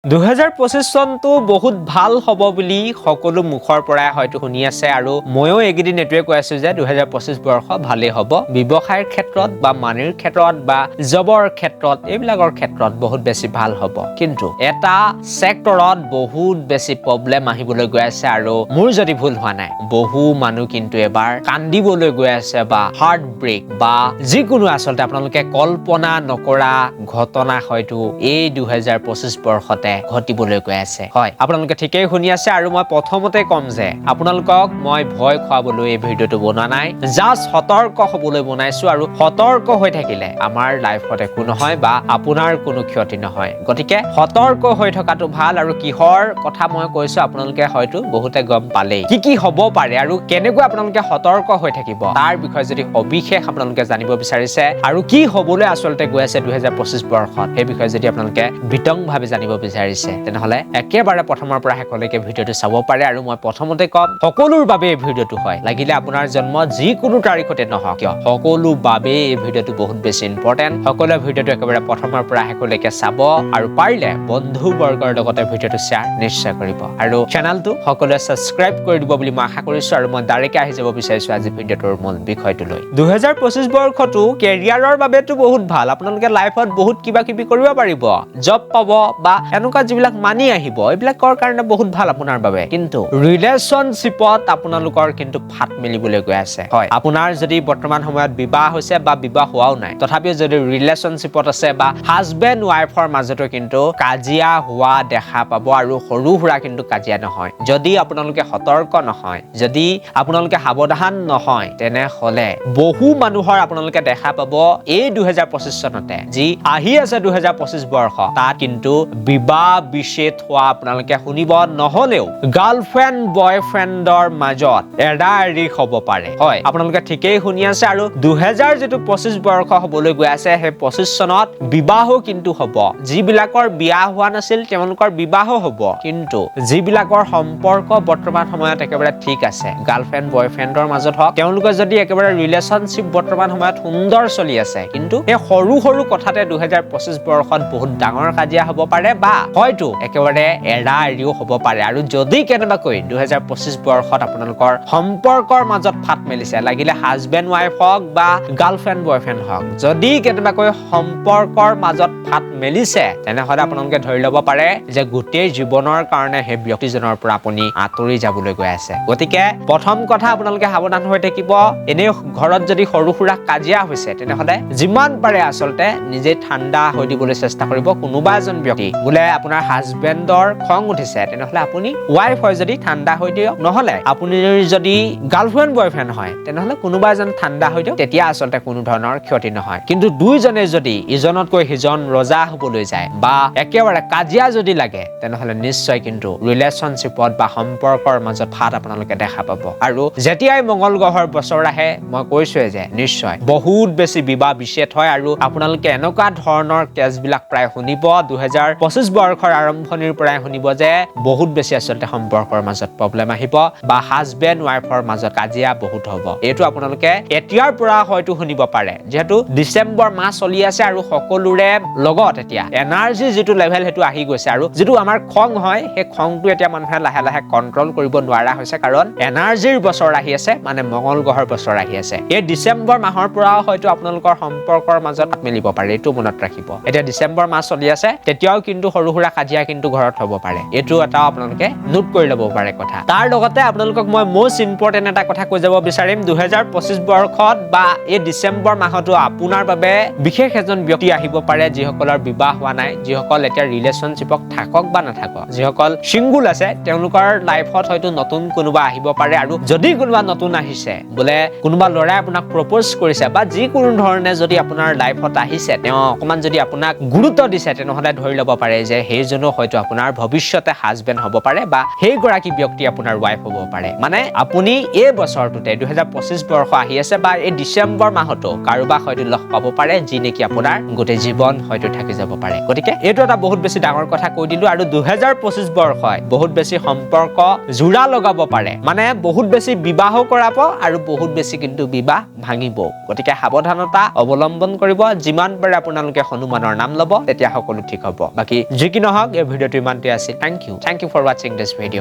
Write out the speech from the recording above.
2025 চনটো বহুত ভাল হ'ব বুলি সকলো মুখৰ পৰাই হয়তো শুনি আছে আৰু ময়ো একেদিন এটোৱে কৈ আছো যে 2025 বৰ্ষ ভালেই হ'ব ব্যৱসায়ৰ ক্ষেত্ৰত বা মানিৰ ক্ষেত্ৰত বা জবৰ ক্ষেত্ৰত এইবিলাকৰ ক্ষেত্ৰত বহুত বেছি ভাল হ'ব কিন্তু এটা সেক্টৰত বহুত বেছি প্ৰবলেম আহিবলৈ গৈ আছে আৰু মোৰ যদি ভুল হোৱা নাই বহু মানুহ কিন্তু এবাৰ কান্দিবলৈ গৈ আছে বা হাৰ্ট ব্ৰেক বা যিকোনো আচলতে আপোনালোকে কল্পনা নকৰা ঘটনা হয়তো এই 2025 বৰ্ষতে ঘটিবলৈ গৈ আছে হয় আপোনালোকে ঠিকই শুনি আছে আৰু মই প্ৰথমতে কম যে আপোনালোকক মই ভয় খুৱাবলৈ এই ভিডিওটো বনোৱা নাই জাস্ট সতৰ্ক হ'বলৈ বনাইছো আৰু সতৰ্ক হৈ থাকিলে আমাৰ লাইফত একো নহয় বা আপোনাৰ কোনো ক্ষতি নহয় গতিকে সতৰ্ক হৈ থকাটো ভাল আৰু কিহৰ কথা মই কৈছো আপোনালোকে হয়তো বহুতে গম পালেই কি হ'ব পাৰে আৰু কেনেকৈ আপোনালোকে সতৰ্ক হৈ থাকিব তাৰ বিষয়ে যদি সবিশেষ আপোনালোকে জানিব বিচাৰিছে আৰু কি হ'বলৈ আচলতে গৈ আছে 2025 বৰ্ষত সেই বিষয়ে যদি আপোনালোকে বিতংভাৱে জানিব বিচাৰিছে তেনেহলে একেবাৰে প্ৰথমৰ পৰা শেষলৈকে ভিডিওটো চাব পাৰে আৰু মই প্ৰথমতে কম সকলোৰ বাবে এই ভিডিওটো হয় লাগিলে আপোনাৰ জন্ম যিকোনো তাৰিখতে নহওক কিয় সকলো বাবে এই ভিডিওটো বহুত বেছি ইম্পৰ্টেন্ট সকলোৱে ভিডিওটো একেবাৰে প্ৰথমৰ পৰা শেষলৈকে চাব আৰু পাৰিলে বন্ধু বৰ্গৰ লগতে ভিডিওটো শ্বেয়াৰ নিশ্চয় কৰিব আৰু চেনেলটো সকলোৱে সাবস্ক্ৰাইব কৰি দিব বুলি মই আশা কৰিছো আৰু মই ডাইৰেক্ট আহি যাব বিচাৰিছো আজি ভিডিওটোৰ মূল বিষয়টো লৈ 2025 বৰ্ষটো কেৰিয়াৰৰ বাবেতো বহুত ভাল আপোনালোকে লাইফত বহুত কিবা কিবি কৰিব পাৰিব জব পাব বা এনেকুৱা যিবিলাক মানি আহিব এইবিলাকৰ কাৰণে বহুত ভাল আপোনাৰ বাবে কিন্তু ৰিলেশনশ্বিপত আপোনালোকৰ কিন্তু ফাট মেলিবলৈ গৈ আছে হয় আপোনাৰ যদি বৰ্তমান সময়ত বিবাহ হৈছে বা বিবাহ হোৱাও নাই তথাপিও যদি ৰিলেশনশ্বিপত আছে বা হাজবেণ্ড ওয়াইফৰ মাজতো কিন্তু কাজিয়া হোৱা দেখা পাব আৰু সৰু সুৰা কিন্তু কাজিয়া নহয় যদি আপোনালোকে সতৰ্ক নহয় যদি আপোনালোকে সাৱধান নহয় তেনেহলে বহু মানুহৰ আপোনালোকে দেখা পাব এই 2025 চনতে যি আহি আছে 2025 বৰ্ষ তাত কিন্তু বিবাহ বিচ্ছেদ হোৱা আপোনালোকে শুনিব নহলেও গাৰ্লফ্ৰেণ্ড বয়ফ্ৰেণ্ডৰ মাজত এৰা এৰি হ'ব পাৰে হয় আপোনালোকে ঠিকই শুনি আছে আৰু 2025 বৰ্ষ হ'বলৈ গৈ আছে সেই 25 চনত বিবাহো কিন্তু হ'ব যিবিলাকৰ বিয়া হোৱা নাছিল তেওঁলোকৰ বিবাহো হ'ব কিন্তু যিবিলাকৰ সম্পৰ্ক বৰ্তমান সময়ত একেবাৰে ঠিক আছে গাৰ্লফ্ৰেণ্ড বয়ফ্ৰেণ্ডৰ মাজত হওক তেওঁলোকে যদি একেবাৰে ৰিলেশনশ্বিপ বৰ্তমান সময়ত সুন্দৰ চলি আছে কিন্তু এই সৰু সৰু কথাতে 2025 বৰ্ষত বহুত ডাঙৰ কাজিয়া হ'ব পাৰে বা হয়তো একেবাৰে এৰা এৰিও হ'ব পাৰে আৰু যদি কেনেবাকৈ 2025 বৰ্ষত আপোনালোকৰ সম্পৰ্কৰ মাজত ফাট মেলিছে লাগিলে হাজবেণ্ড ওয়াইফ হওক বা গাৰ্লফ্ৰেণ্ড বয়ফ্ৰেণ্ড হওক যদি কেনেবাকৈ সম্পৰ্কৰ মাজত ফাট মেলিছে তেনেহলে আপোনালোকে ধৰি ল'ব পাৰে যে গোটেই জীৱনৰ কাৰণে সেই ব্যক্তিজনৰ পৰা আপুনি আঁতৰি যাবলৈ গৈ আছে গতিকে প্ৰথম কথা আপোনালোকে সাৱধান হৈ থাকিব এনে ঘৰত যদি সৰু সুৰা কাজিয়া হৈছে তেনেহলে যিমান পাৰে আচলতে নিজে ঠাণ্ডা হৈ দিবলৈ চেষ্টা কৰিব কোনোবা এজন ব্যক্তি বোলে আপোনাৰ হাজবেণ্ডৰ খং উঠিছে তেনেহলে আপুনি ওয়াইফ হয় যদি ঠাণ্ডা হৈ দিয়ক নহলে আপুনি যদি গাৰ্লফ্ৰেণ্ড বয়ফ্ৰেণ্ড হয় তেনেহলে কোনোবা এজন ঠাণ্ডা হৈ দিয়ক তেতিয়া আচলতে কোনো ধৰণৰ ক্ষতি নহয় কিন্তু দুইজনে যদি ইজনতকৈ সিজন ৰজা হ'বলৈ যায় বা একেবাৰে কাজিয়া যদি লাগে তেনেহলে নিশ্চয় কিন্তু ৰিলেশনশ্বিপত বা সম্পৰ্কৰ মাজত ফাট আপোনালোকে দেখা পাব আৰু যেতিয়াই মঙ্গল গ্ৰহৰ বছৰ আহে মই কৈছোৱে যে নিশ্চয় বহুত বেছি বিবাহ বিচ্ছেদ হয় আৰু আপোনালোকে এনেকুৱা ধৰণৰ কেছবিলাক প্ৰায় শুনিব 2025 বৰ্ষৰ আৰম্ভণিৰ পৰাই শুনিব যে বহুত বেছি আচলতে সম্পৰ্কৰ মাজত প্ৰবলেম আহিব বা হাজবেণ্ড ওয়াইফৰ মাজত কাজিয়া বহুত হ'ব এইটো আপোনালোকে এতিয়াৰ পৰা হয়তো শুনিব পাৰে যেহেতু ডিসেম্বৰ মাহ চলি আছে আৰু সকলোৰে লগত এতিয়া এনাৰ্জি যিটো লেভেল হেতু আহি গৈছে আৰু যিটো আমাৰ খং হয় সেই খংটো এতিয়া মানুহে লাহে লাহে কন্ট্ৰল কৰিব নোৱাৰা হৈছে কাৰণ এনাৰ্জিৰ বছৰ আহি আছে মানে মঙ্গল গ্ৰহৰ বছৰ আহি আছে এই ডিসেম্বৰ মাহৰ পৰা হয়তো আপোনালোকৰ সম্পৰ্কৰ মাজত মিলিব পাৰে এইটো মনত ৰাখিব এতিয়া ডিসেম্বৰ মাহ চলি আছে তেতিয়াও কিন্তু সৰু সুৰা কাজিয়া কিন্তু ঘৰত হ'ব পাৰে এইটো এটা আপোনালোকে নোট কৰি ল'ব পাৰে কথা তাৰ লগতে আপোনালোকক মই মোষ্ট ইম্পৰ্টেন্ট এটা কথা কৈ যাব বিচাৰিম 2025 বৰ্ষত বা এই ডিসেম্বৰ মাহতো আপোনাৰ বাবে বিশেষ এজন ব্যক্তি আহিব পাৰে যিসকলৰ বিবাহ হোৱা নাই যিসকল এতিয়া ৰিলেশনশ্বিপক থাকক বা নাথাকক যিসকল সিঙ্গল আছে তেওঁলোকৰ লাইফত হয়তো নতুন কোনোবা আহিব পাৰে আৰু যদি কোনোবা নতুন আহিছে বোলে কোনোবা ল'ৰাই আপোনাক প্ৰপ'জ কৰিছে বা যিকোনো ধৰণে যদি আপোনাৰ লাইফত আহিছে তেওঁ অকমান যদি আপোনাক গুৰুত্ব দিছে তেনেহলে ধৰি ল'ব পাৰে যে সেইজনো হয়তো আপোনাৰ ভৱিষ্যতে হাজবেণ্ড হ'ব পাৰে বা সেই গৰাকী ব্যক্তি আপোনাৰ ওয়াইফ হ'ব পাৰে মানে আপুনি এই বছৰটোতে 2025 বৰ্ষ আহি আছে বা এই ডিসেম্বৰ মাহতো কাৰোবাক হয়তো লগ পাব পাৰে যি নেকি আপোনাৰ গোটেই জীৱন হয়তো থাকি যাব পাৰে গতিকে এইটো এটা বহুত বেছি ডাঙৰ কথা কৈ দিলো আৰু 2025 বৰ্ষই বহুত বেছি সম্পৰ্ক জোৰা লগাব পাৰে মানে বহুত বেছি বিবাহ কৰাব আৰু বহুত বেছি কিন্তু বিবাহ ভাঙিব গতিকে সাৱধানতা অৱলম্বন কৰিব যিমান পাৰে আপোনালোকে হনুমানৰ নাম ল'ব তেতিয়া সকলো ঠিক হ'ব বাকি যি কি নহওক এই ভিডিঅ'টো ইমানটোৱে আছিল। থেংক ইউ ফৰ ৱাচিং দিছ ভিডিঅ'।